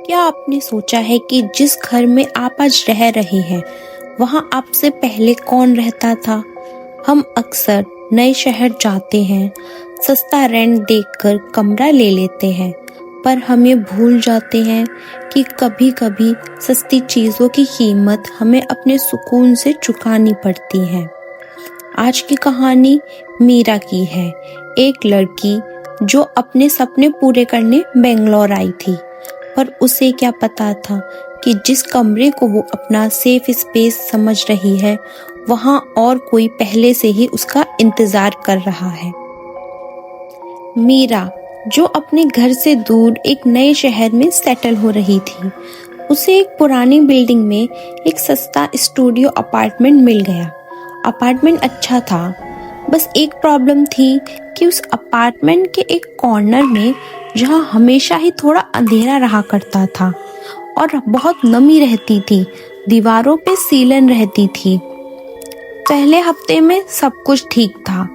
क्या आपने सोचा है कि जिस घर में आप आज रह रहे हैं वहां आपसे पहले कौन रहता था? हम अक्सर नए शहर जाते हैं, सस्ता रेंट देखकर कमरा ले लेते हैं, पर हमें भूल जाते हैं कि कभी-कभी सस्ती चीजों की कीमत हमें अपने सुकून से चुकानी पड़ती है। आज की कहानी मीरा की है, एक लड़की जो अपने सपने पूरे करने बेंगलोर आई थी, पर उसे क्या पता था कि जिस कमरे को वो अपना सेफ स्पेस समझ रही है, वहाँ और कोई पहले से ही उसका इंतजार कर रहा है। मीरा, जो अपने घर से दूर एक नए शहर में सेटल हो रही थी, उसे एक पुरानी बिल्डिंग में एक सस्ता स्टूडियो अपार्टमेंट मिल गया। अपार्टमेंट अच्छा था, बस एक प्रॉब्लम थी कि उस अपार्टमेंट के एक कॉर्नर में, जहाँ हमेशा ही थोड़ा अंधेरा रहा करता था और बहुत नमी रहती थी, दीवारों पे सीलन रहती थी। पहले हफ्ते में सब कुछ ठीक था,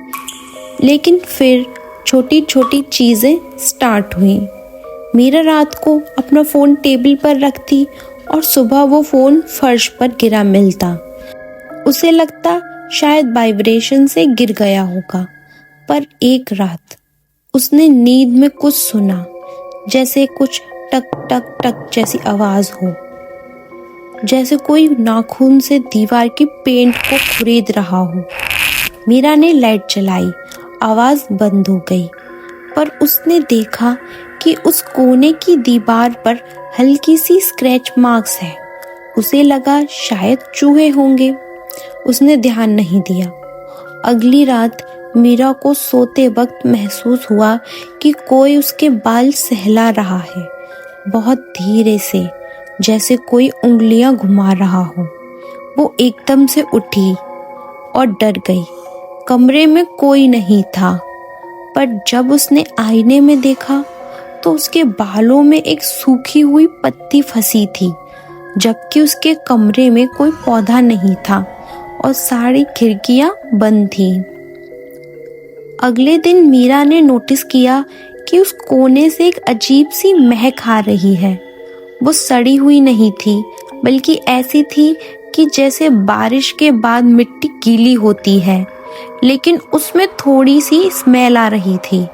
लेकिन फिर छोटी छोटी चीजें स्टार्ट हुई। मीरा रात को अपना फोन टेबल पर रखती और सुबह वो फोन फर्श पर गिरा मिलता। उसे लगता शायद वाइब्रेशन से गिर गया होगा, पर एक रात उसने नींद में कुछ सुना, जैसे कुछ टक टक टक जैसी आवाज हो, जैसे कोई नाखून से दीवार की पेंट को खुरेद रहा हो। मीरा ने लाइट जलाई, आवाज बंद हो गई, पर उसने देखा कि उस कोने की दीवार पर हल्की सी स्क्रैच मार्क्स है। उसे लगा शायद चूहे होंगे। उसने ध्यान नहीं दिया। अगली रात मीरा को सोते वक्त महसूस हुआ कि कोई उसके बाल सहला रहा है, बहुत धीरे से, जैसे कोई उंगलियां घुमा रहा हो। वो एकदम से उठी और डर गई। कमरे में कोई नहीं था, पर जब उसने आईने में देखा तो उसके बालों में एक सूखी हुई पत्ती फंसी थी, जबकि उसके कमरे में कोई पौधा नहीं था और सारी खिड़कियां बंद थी। अगले दिन मीरा ने नोटिस किया कि उस कोने से एक अजीब सी महक आ रही है। वो सड़ी हुई नहीं थी, बल्कि ऐसी थी कि जैसे बारिश के बाद मिट्टी गीली होती है, लेकिन उसमें थोड़ी सी स्मेल आ रही थी।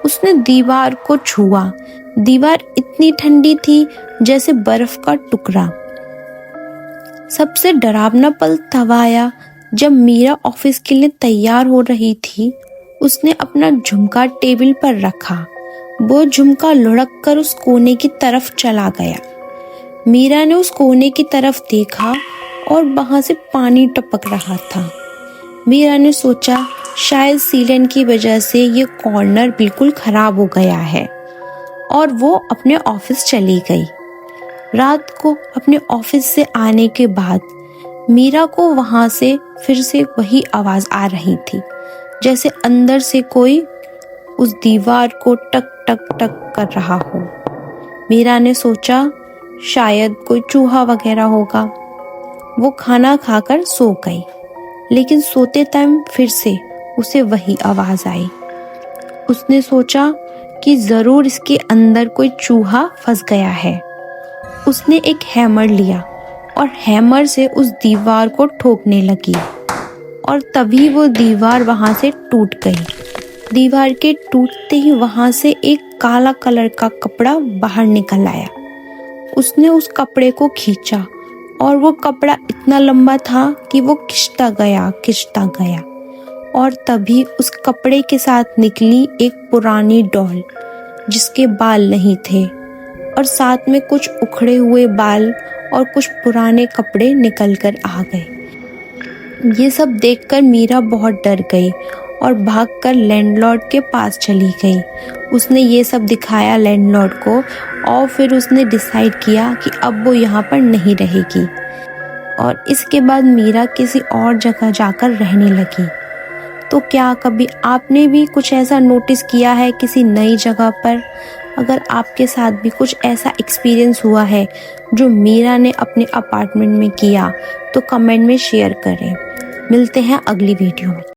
उसने दीवार को छुआ। दीवार इतनी ठंडी थी जैसे बर्फ का टुकड़ा। सबसे डरावना पल तब आया जब मीरा ऑफिस के लिए तैयार हो रही थी। उसने अपना झुमका टेबल पर रखा। वो झुमका लुढ़क कर उस कोने की तरफ चला गया। मीरा ने उस कोने की तरफ देखा और वहां से पानी टपक रहा था। मीरा ने सोचा शायद सीलन की वजह से ये कॉर्नर बिल्कुल खराब हो गया है, और वो अपने ऑफिस चली गई। रात को अपने ऑफिस से आने के बाद मीरा को वहां से फिर से वही आवाज आ रही थी, जैसे अंदर से कोई उस दीवार को टक टक टक कर रहा हो। मीरा ने सोचा शायद कोई चूहा वगैरह होगा। वो खाना खाकर सो गई, लेकिन सोते टाइम फिर से उसे वही आवाज आई। उसने सोचा कि जरूर इसके अंदर कोई चूहा फंस गया है। उसने एक हैमर लिया और हैमर से उस दीवार को ठोकने लगी, और तभी वो दीवार वहां से टूट गई। दीवार के टूटते ही वहां से एक काला कलर का कपड़ा बाहर निकल आया। उसने उस कपड़े को खींचा, और वो कपड़ा इतना लंबा था कि वो खिंचता गया, और तभी उस कपड़े के साथ निकली एक पुरानी डॉल, जिसके बाल नहीं थे, और साथ में कुछ उखड़े हुए बाल और कुछ पुराने कपड़े निकल कर आ गए। ये सब देखकर मीरा बहुत डर गई और भागकर लैंडलॉर्ड के पास चली गई। उसने ये सब दिखाया लैंडलॉर्ड को, और फिर उसने डिसाइड किया कि अब वो यहाँ पर नहीं रहेगी, और इसके बाद मीरा किसी और जगह जाकर रहने लगी। तो क्या कभी आपने भी कुछ ऐसा नोटिस किया है किसी नई जगह पर? अगर आपके साथ भी कुछ ऐसा एक्सपीरियंस हुआ है जो मीरा ने अपने अपार्टमेंट में किया, तो कमेंट में शेयर करें। मिलते हैं अगली वीडियो में।